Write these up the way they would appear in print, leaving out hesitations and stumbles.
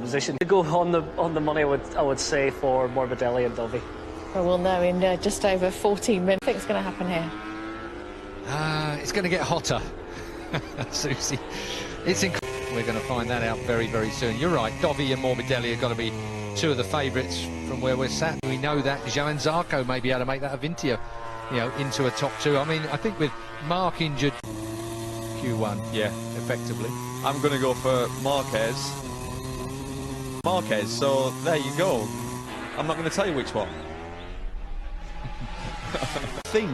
position. To go on the money, I would say for Morbidelli and Dovey. Well, we'll know in just over 14 minutes. What's going to happen here? It's going to get hotter, Susie. It's incredible. We're going to find that out very, very soon. You're right, Dovey and Morbidelli are going to be two of the favourites from where we're sat. We know that. Johan Zarco may be able to make that Avintia, you know, into a top two. I mean, I think with Mark injured, Q1, yeah, effectively. I'm going to go for Marquez. So there you go. I'm not going to tell you which one. I think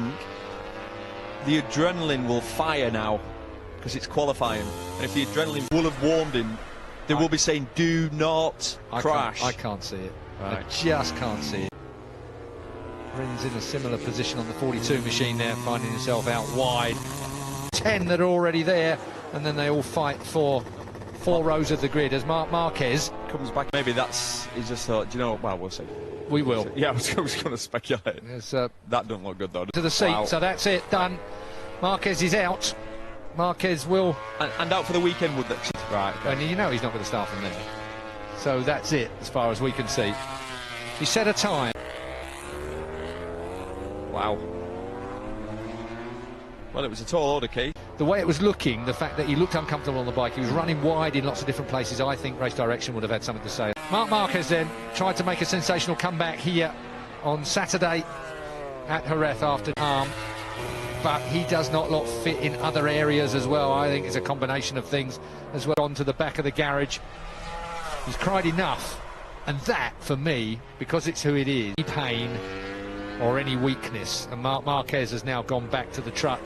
the adrenaline will fire now because it's qualifying, and if the adrenaline will have warmed him, they will be saying do not crash. I can't see it. Right. I just can't see it. Rins in a similar position on the 42 machine there, finding himself out wide. 10 that are already there, and then they all fight for 4 rows of the grid as Marquez comes back. Maybe he's just thought, do you know what, well, we'll see. We will. Yeah, I was going to speculate. That doesn't look good, though. To the seat, wow. So that's it, done. Marquez is out. Marquez will... And out for the weekend, would that? Right. Okay. And you know he's not going to start from there. So that's it, as far as we can see. He set a time. Wow. Well, it was a tall order, Keith. The way it was looking, the fact that he looked uncomfortable on the bike, he was running wide in lots of different places. I think race direction would have had something to say. Marc Marquez then tried to make a sensational comeback here on Saturday at Jerez after arm, but he does not fit in other areas as well. I think it's a combination of things as well. On to the back of the garage. He's cried enough, and that, for me, because it's who it is, any pain or any weakness, and Marc Marquez has now gone back to the truck.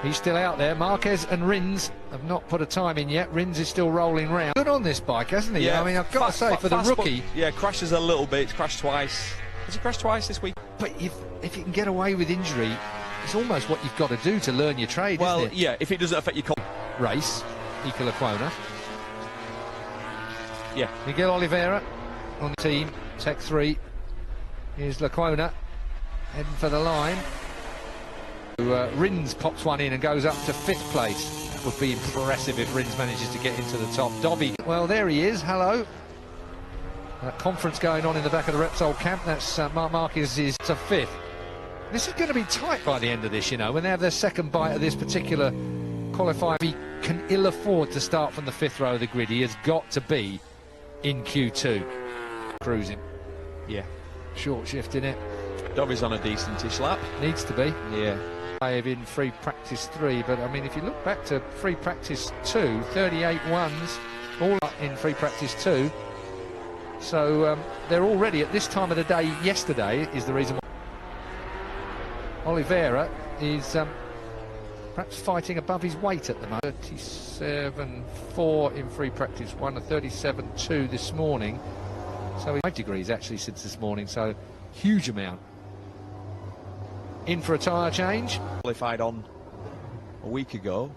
He's still out there. Marquez and Rins have not put a time in yet. Rins is still rolling round. Good on this bike, hasn't he? Yeah, I mean, I've got to say, for the rookie... Yeah, crashes a little bit. It's crashed twice. Has he crashed twice this week? But if you can get away with injury, it's almost what you've got to do to learn your trade, isn't it? Yeah, if it doesn't affect your... Race, Iker Lecuona. Yeah. Miguel Oliveira on the team, Tech 3. Here's Lecuona heading for the line. Rins pops one in and goes up to 5th place. That would be impressive if Rins manages to get into the top. Dobby, well, there he is. Hello. Conference going on in the back of the Repsol camp. That's Marc Marquez is to 5th. This is going to be tight by the end of this, you know, when they have their second bite of this particular qualifying. He can ill afford to start from the 5th row of the grid. He has got to be in Q2. Cruising. Yeah. Short shift in it. Dobby's on a decentish lap. Needs to be. Yeah. In free practice 3, but I mean, if you look back to free practice 2, 38 ones, all in free practice 2. So they're already at this time of the day. Yesterday is the reason why Oliveira is perhaps fighting above his weight at the moment. 37.4 in free practice 1, a 37.2 this morning. So he's 5 degrees actually since this morning. So huge amount. In for a tyre change. Qualified on a week ago.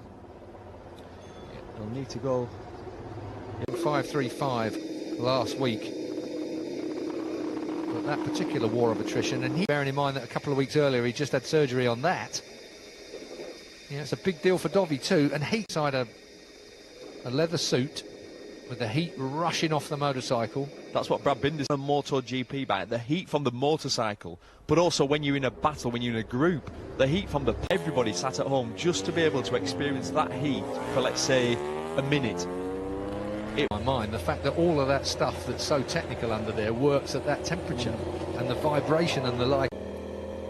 He'll need to go. 5.35 last week. But that particular war of attrition, and bearing in mind that a couple of weeks earlier he just had surgery on that. Yeah, it's a big deal for Dovey too. And heat inside a leather suit with the heat rushing off the motorcycle. That's what Brad Binder's on MotoGP bike. The heat from the motorcycle, but also when you're in a battle, when you're in a group, the heat from everybody sat at home just to be able to experience that heat for, let's say, a minute. In my mind, the fact that all of that stuff that's so technical under there works at that temperature, and the vibration and the like.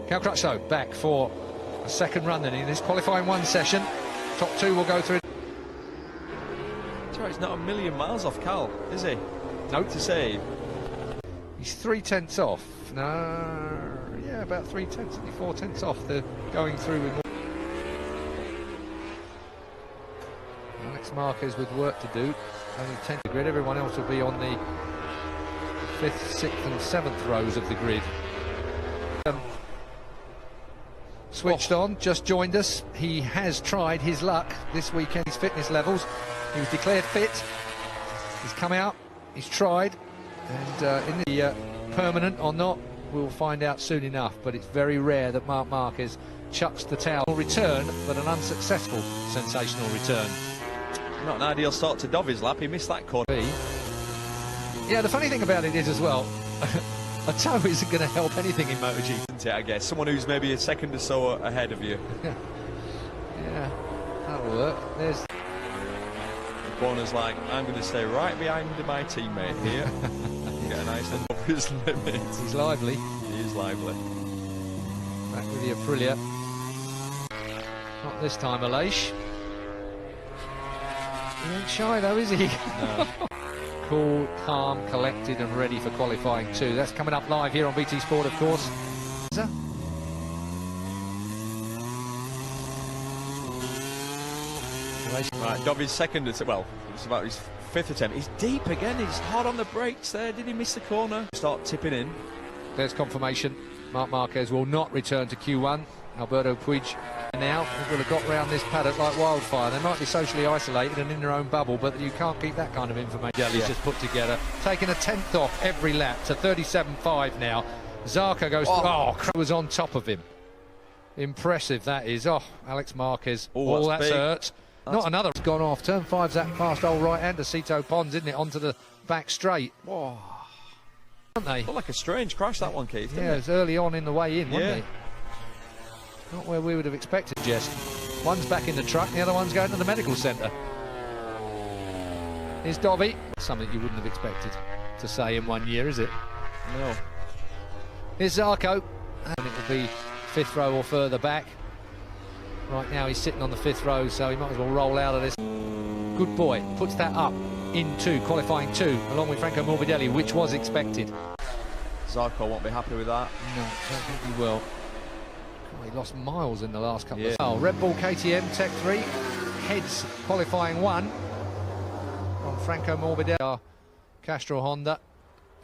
Cal Crutchlow back for a second run then in this qualifying 1 session. Top 2 will go through. He's not a million miles off Cal, is he? Note to say. He's 3/10 off. No, yeah, about 3/10, 4/10 off. They're going through with more. Alex Marquez with work to do. Only 10 to the grid. Everyone else will be on the 5th, 6th and 7th rows of the grid. Switched on, just joined us. He has tried his luck this weekend, his fitness levels. He was declared fit. He's come out, he's tried, and in the permanent or not, we'll find out soon enough. But it's very rare that Marc Marquez chucks the towel. Return, but an unsuccessful sensational return. Not an ideal start to Dovi's lap. He missed that corner. Yeah, the funny thing about it is as well, a toe isn't going to help anything in MotoGP. Isn't it, I guess? Someone who's maybe a second or so ahead of you. Yeah, that'll work. There's... The corner's like, I'm going to stay right behind my teammate here. Get a nice little over his limits. He's lively. He is lively. Back with the Aprilia. Not this time, Aleix. He ain't shy though, is he? No. Cool, calm, collected and ready for qualifying 2. That's coming up live here on BT Sport, of course. Right, Dovi's second, well, it's about his 5th attempt. He's deep again, he's hard on the brakes there. Did he miss the corner? Start tipping in. There's confirmation. Marc Marquez will not return to Q1. Alberto Puig now will have got round this paddock like wildfire. They might be socially isolated and in their own bubble, but you can't keep that kind of information. Yeah, he's just put together, taking a 10th off every lap to 37.5 now. Zarco goes, was on top of him. Impressive that is. Oh, Alex Marquez. Oh, that's big. hurt. Not another. It's gone off. Turn 5's that fast old right-hander, Cito Pons, isn't it? Onto the back straight. Whoa. Aren't they? Looked like a strange crash, that one, Keith. Yeah, it was early on in the way in, wasn't Yeah. it? Not where we would have expected, Jess. One's back in the truck, the other one's going to the medical centre. Here's Dovi. Something you wouldn't have expected to say in 1 year, is it? No. Here's Zarco. And it will be 5th row or further back. Right now he's sitting on the 5th row, so he might as well roll out of this. Good boy. Puts that up into qualifying 2, along with Franco Morbidelli, which was expected. Zarco won't be happy with that. No, I don't think he will. Oh, he lost miles in the last couple of... Oh, Red Bull KTM Tech 3 heads qualifying 1 on Franco Morbidelli. Castro Honda.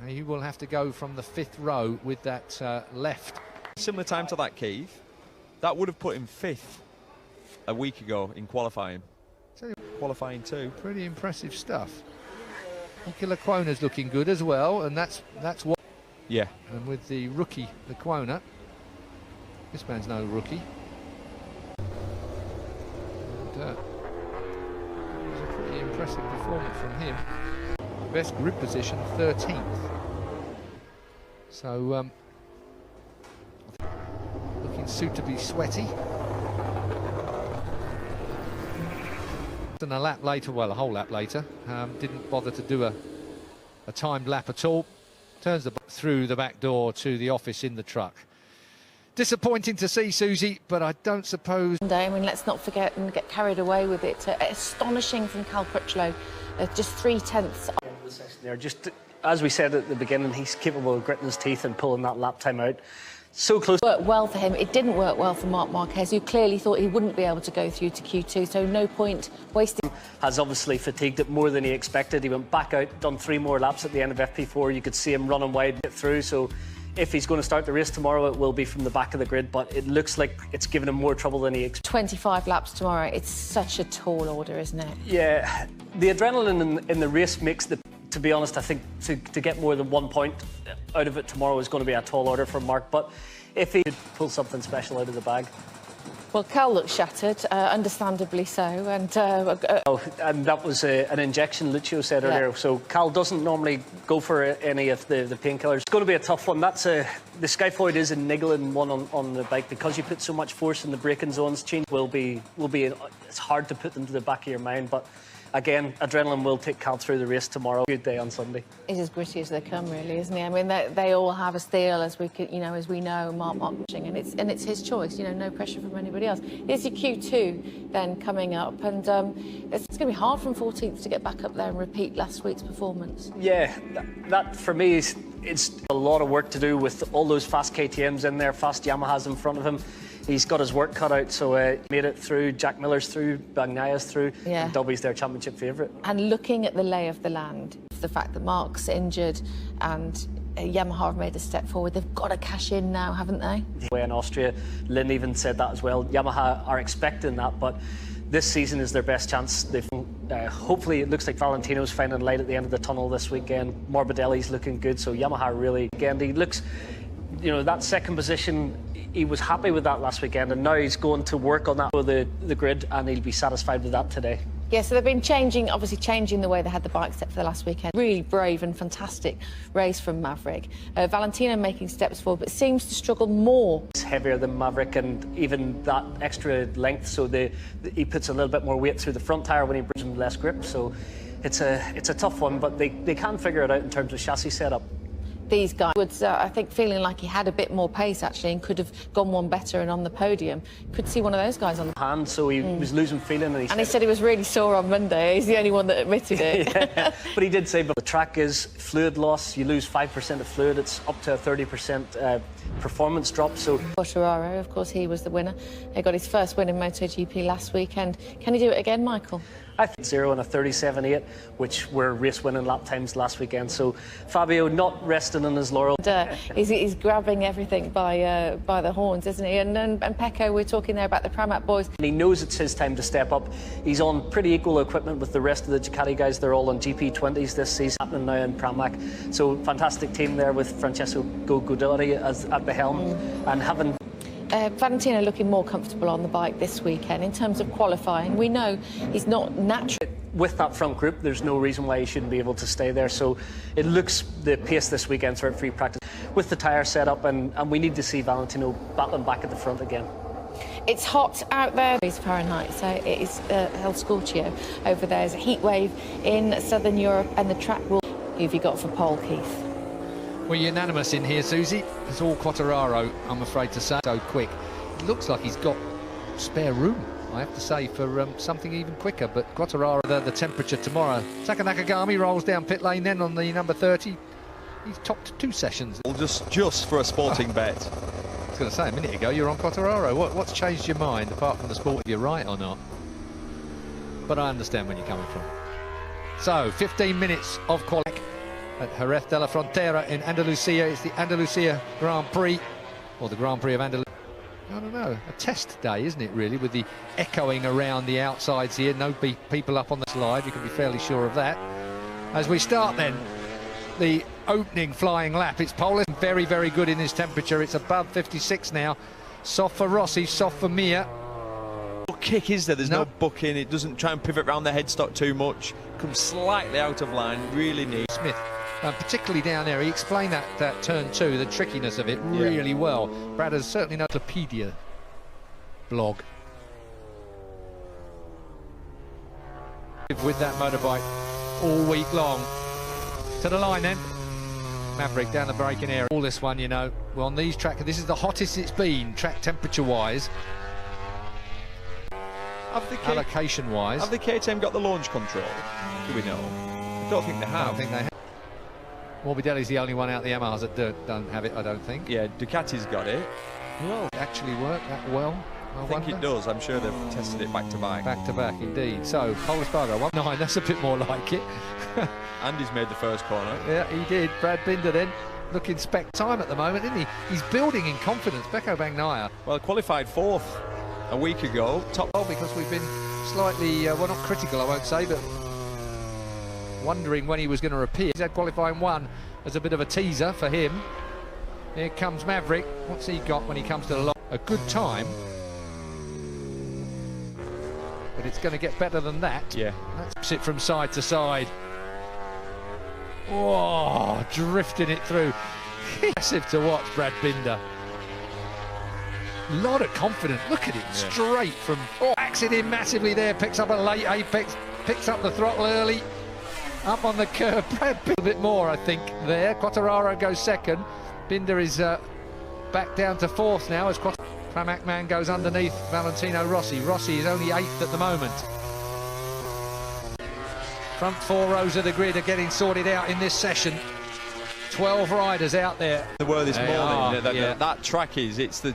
And he will have to go from the 5th row with that left. Similar time to that, Keith. That would have put him 5th a week ago in qualifying. Qualifying 2. Pretty impressive stuff. Nicola Quona's looking good as well, and that's what... Yeah. And with the rookie, the Quona, this man's no rookie. And, it was a pretty impressive performance from him. Best grid position, 13th. So, looking suitably sweaty. And a lap later, well, a whole lap later, didn't bother to do a timed lap at all. Turns through the back door to the office in the truck. Disappointing to see, Susie, but I don't suppose... I mean, let's not forget and get carried away with it. Astonishing from Cal Crutchlow, just 3/10. There, just as we said at the beginning, he's capable of gritting his teeth and pulling that lap time out. So close. It worked well for him. It didn't work well for Marc Marquez, who clearly thought he wouldn't be able to go through to Q2, so no point wasting. Has obviously fatigued it more than he expected. He went back out, done 3 more laps at the end of FP4. You could see him running wide to get through. So if he's going to start the race tomorrow, it will be from the back of the grid. But it looks like it's given him more trouble than he expected. 25 laps tomorrow. It's such a tall order, isn't it? Yeah, the adrenaline in the race makes the... To be honest, I think to get more than 1 point out of it tomorrow is going to be a tall order for Marc. But if he could pull something special out of the bag. Well, Cal looked shattered, understandably so, and... and that was an injection, Lucio said earlier. So Cal doesn't normally go for any of the painkillers. It's going to be a tough one. That's the Skyfoid is a niggling one on the bike because you put so much force in the braking zones. Change will be. It's hard to put them to the back of your mind, but. Again, adrenaline will take Cal through the race tomorrow. Good day on Sunday. He's as gritty as they come, really, isn't he? I mean, they all have a steel, as we could, as we know, Marc and it's his choice. No pressure from anybody else. Here's your Q2 then coming up, and it's going to be hard from 14th to get back up there and repeat last week's performance. Yeah, that for me is it's a lot of work to do with all those fast KTMs in there, fast Yamahas in front of him. He's got his work cut out, so made it through. Jack Miller's through, Bagnaya's through, and Dobby's their championship favourite. And looking at the lay of the land, the fact that Marc's injured and Yamaha have made a step forward, they've got to cash in now, haven't they? In Austria, Lynn even said that as well. Yamaha are expecting that, but this season is their best chance. They've hopefully it looks like Valentino's finding light at the end of the tunnel this weekend. Morbidelli's looking good, so Yamaha really again. He looks, that second position. He was happy with that last weekend, and now he's going to work on that with the grid, and he'll be satisfied with that today. Yeah, so they've been obviously changing the way they had the bike set for the last weekend. Really brave and fantastic race from Maverick. Valentino making steps forward, but seems to struggle more. It's heavier than Maverick, and even that extra length, so he puts a little bit more weight through the front tyre when he brings him less grip. So it's a tough one, but they can figure it out in terms of chassis setup. These guys was, I think, feeling like he had a bit more pace actually and could have gone one better and on the podium. Could see one of those guys on the hand, so he was losing feeling. And he said he was really sore on Monday. He's the only one that admitted it. Yeah, but he did say, but the track is fluid loss. You lose 5% of fluid. It's up to a 30% performance drop. So Quartararo, of course, he was the winner. He got his first win in MotoGP last weekend. Can he do it again, Michael? I think 0 and a 37.8, which were race-winning lap times last weekend. So Fabio not resting on his laurels. He's grabbing everything by the horns, isn't he? And Pecco, we're talking there about the Pramac boys. And he knows it's his time to step up. He's on pretty equal equipment with the rest of the Ducati guys. They're all on GP20s this season, happening now in Pramac. So fantastic team there with Francesco Guidotti at the helm, and having Valentino looking more comfortable on the bike this weekend in terms of qualifying. We know he's not natural. With that front group, there's no reason why he shouldn't be able to stay there. So it looks the pace this weekend throughout free practice with the tyre setup, and we need to see Valentino battling back at the front again. It's hot out there. It's Fahrenheit, so it is El Scorchio over there. There's a heat wave in southern Europe, and the track will... Who have you got for pole, Keith? We're unanimous in here, Susie. It's all Quartararo, I'm afraid to say. So quick. It looks like he's got spare room, I have to say, for something even quicker. But Quartararo, the temperature tomorrow. Taka Nakagami rolls down pit lane then on the number 30. He's topped 2 sessions. Well, just for a sporting bet. I was going to say a minute ago, you're on Quartararo. What's changed your mind, apart from the sport, if you're right or not? But I understand where you're coming from. So, 15 minutes of qualifying at Jerez de la Frontera in Andalucia. It's the Andalucia Grand Prix, or the Grand Prix of Andalusia. I don't know, a test day, isn't it, really, with the echoing around the outsides here. No people up on the slide, you can be fairly sure of that. As we start then, the opening flying lap. It's Polis, very, very good in this temperature. It's above 56 now. Soft for Rossi, soft for Mir. Kick, is there? There's no bucking. It doesn't try and pivot around the headstock too much. Comes slightly out of line, really neat. Smith, particularly down there, he explained that turn 2, the trickiness of it, really well. Brad has certainly no Wikipedia blog. With that motorbike all week long. To the line then. Maverick down the braking area. All this one, you know, we're on these tracks. This is the hottest it's been, track temperature-wise. Allocation-wise. Have the KTM got the launch control? Do we know? I don't think they have. I don't think they have. Morbidelli's the only one out the Yamahas that don't have it, I don't think. Yeah, Ducati's got it. Well, it actually work that well? I think it does. I'm sure they've tested it back to back. Back to back, indeed. So, Pole Espargaro, 1.9, that's a bit more like it. Andy's made the first corner. Yeah, he did. Brad Binder then looking spec time at the moment, isn't he? He's building in confidence. Pecco Bagnaia. Well, qualified 4th a week ago. Top. Oh, because we've been slightly, well, not critical, I won't say, but wondering when he was going to appear. He's had qualifying 1 as a bit of a teaser for him. Here comes Maverick. What's he got when he comes to the line? A good time. But it's going to get better than that. Yeah. That's it from side to side. Oh, drifting it through. Impressive to watch, Brad Binder. Lot of confidence. Look at it, straight from... Oh, backs it in massively there, picks up a late apex, picks up the throttle early. Up on the curb, Brad Binder a bit more, I think, there. Quartararo goes second. Binder is back down to 4th now as Pramac man goes underneath Valentino Rossi. Rossi is only 8th at the moment. Front 4 rows of the grid are getting sorted out in this session. 12 riders out there. There were this morning. That track it's the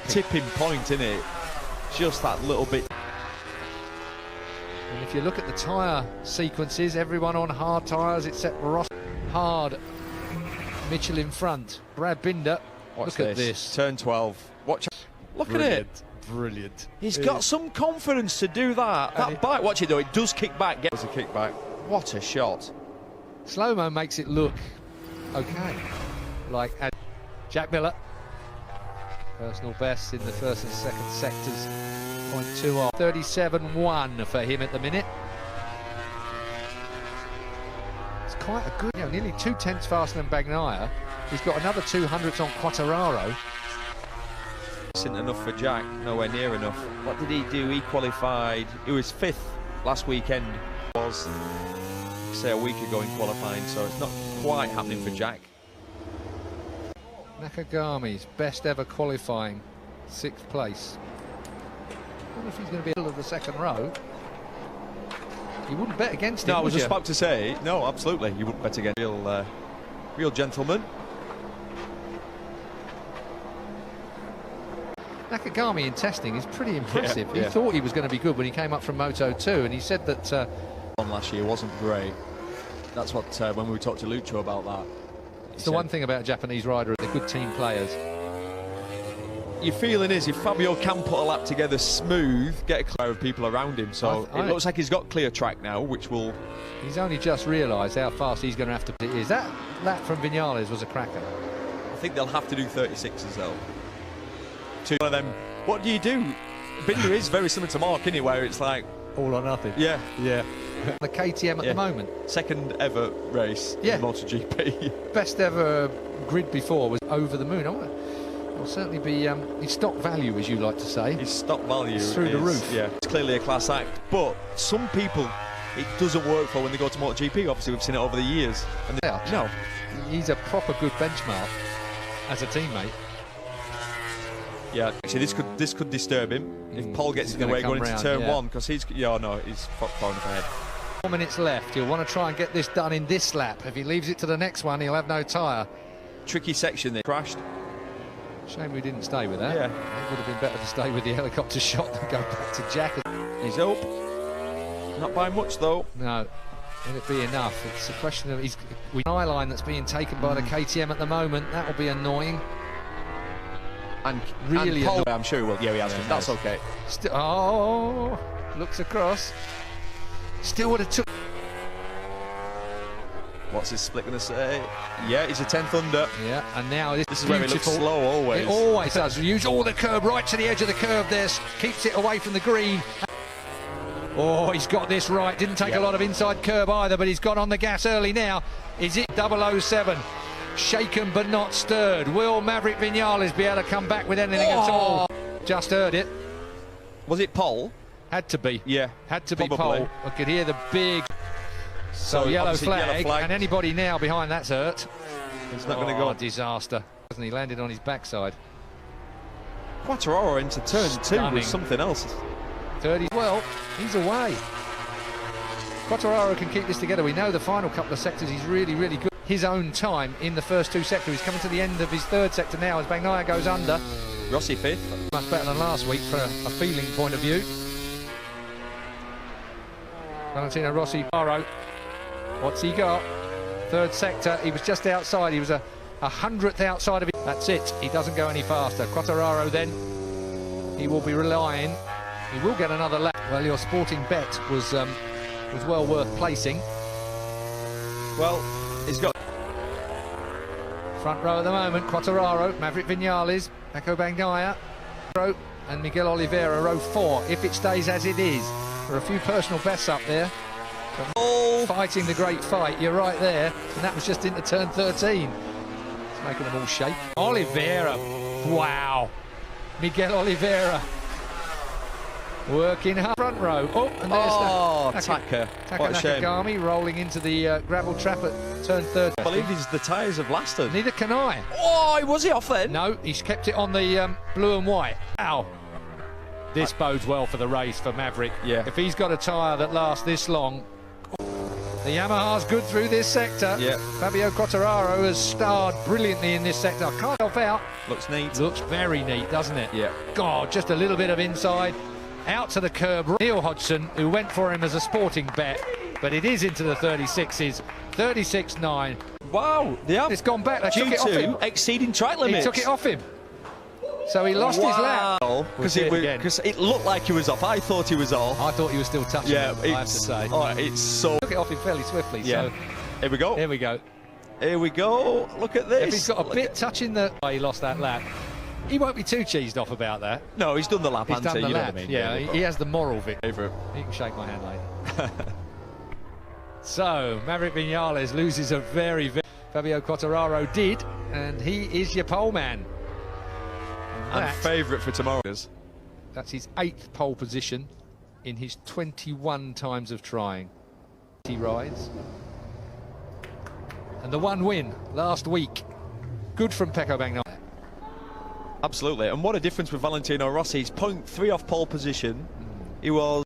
tipping point, isn't it? Just that little bit. And if you look at the tyre sequences, everyone on hard tyres except Ross. Hard. Mitchell in front. Brad Binder. Look at this. Turn 12. Watch. Look at it. Brilliant. He's got some confidence to do that. That bike, watch it though, it does kick back. Gets a kick back. What a shot. Slow-mo makes it look okay. Like Jack Miller. Personal best in the first and second sectors. 0.2 off. 37.1 for him at the minute. quite a good, nearly 2/10 faster than Bagnaia. He's got another 200s on Quartararo. Isn't enough for Jack, nowhere near enough. What did he do? He qualified, he was 5th last weekend, was, say, a week ago in qualifying, so it's not quite happening for Jack. Nakagami's best ever qualifying, 6th place. I wonder if he's going to be middle of the second row. You wouldn't bet against him, No, I was would just you? about to say, no, absolutely, you wouldn't bet against real gentleman. Nakagami in testing is pretty impressive. Yeah. He thought he was going to be good when he came up from Moto 2, and he said that On last year wasn't great. That's what when we talked to Lucho about that. it's the one thing about a Japanese rider, they're good team players. Your feeling is if Fabio can put a lap together smooth, get a clear of people around him. So it looks like he's got clear track now, which will. He's only just realised how fast he's going to have to be. Is that lap from Vinales was a cracker? I think they'll have to do 36s though. One of them. What do you do? Binder is very similar to Mark, isn't he? Where it's like all or nothing. Yeah. The KTM at the moment. Second ever race in MotoGP. Best ever grid before was over the moon. It'll certainly be his stock value, as you like to say. His stock value is through the roof. Yeah, it's clearly a class act. But some people, it doesn't work for when they go to MotoGP. Obviously, we've seen it over the years. And no, he's a proper good benchmark as a teammate. Yeah, actually, this could disturb him if Paul gets in the way going into turn 1, because he's far enough ahead. 4 minutes left. He'll want to try and get this done in this lap. If he leaves it to the next one, he'll have no tyre. Tricky section there. Crashed. Shame we didn't stay with that. Yeah. It would have been better to stay with the helicopter shot than go back to Jack. He's up. Not by much though. No. Will it be enough? It's a question of an eye line that's being taken by the KTM at the moment. That will be annoying. And really, Paul, I'm sure he will. Yeah, he has. That's okay. Looks across. Still would have took. What's his split going to say? Yeah, he's a 10th under. Yeah, and now this is where he looks slow always. It always does. Use all the curb right to the edge of the curve there. Keeps it away from the green. Oh, he's got this right. Didn't take a lot of inside curb either, but he's got on the gas early now. Is it 007? Shaken but not stirred. Will Maverick Vinales be able to come back with anything at all? Just heard it. Was it Paul? Had to be. Yeah. Had to be probably. Paul. I could hear the big. So yellow flag, and anybody now behind that's hurt. It's not going to go. Disaster. Hasn't he landed on his backside? Quartararo into turn 2 was something else. 30. Well, he's away. Quartararo can keep this together. We know the final couple of sectors he's really, really good. His own time in the first 2 sectors. He's coming to the end of his 3rd sector now as Bagnaia goes under. Rossi 5th. Much better than last week from a feeling point of view. Valentino Rossi. What's he got? 3rd sector. He was just outside. He was a 100th outside of it. That's it. He doesn't go any faster. Quartararo then. He will be relying. He will get another lap. Well, your sporting bet was well worth placing. Well, he's got front row at the moment. Quartararo, Maverick Vinales, Paco Bagnaia, and Miguel Oliveira, row 4. If it stays as it is, there are a few personal bests up there. Fighting the great fight. You're right there, and that was just into turn 13. It's making them all shake. Oliveira, wow. Miguel Oliveira. Working hard. Front row. Oh, and there's Taka. Taka Nakagami rolling into the gravel trap at turn 13. I believe the tyres have lasted. Neither can I. Oh, was he off then? No, he's kept it on the blue and white. Ow. This bodes well for the race for Maverick. Yeah. If he's got a tyre that lasts this long. The Yamaha's good through this sector. Yeah. Fabio Quartararo has starred brilliantly in this sector. Can't help out. Looks neat. Looks very neat, doesn't it? Yeah. God, just a little bit of inside. Out to the curb. Neil Hodgson, who went for him as a sporting bet, but it is into the 36s. 36.9. Wow. It's gone back. They took it off him. Exceeding track limits. He took it off him. So he lost his lap. Because it looked like he was off. I thought he was off. I thought he was still touching him, I have to say. Oh, it's so... Took it off him fairly swiftly. Yeah. So here we go. here we go. Here we go. Look at this. If he's got a bit touching the... he lost that lap. He won't be too cheesed off about that. No, he's done the lap, He's done the you know lap. what I mean? Yeah, he has the moral victory. Favourite. He can shake my hand later. So, Maverick Vinales loses a very... Fabio Quartararo did, and he is your pole man. And favourite for tomorrow. That's his 8th pole position in his 21 times of trying. He rides. And the one win last week. Good from Pecco Bagnaia. Absolutely, and what a difference with Valentino Rossi. He's 0.3 off pole position. He was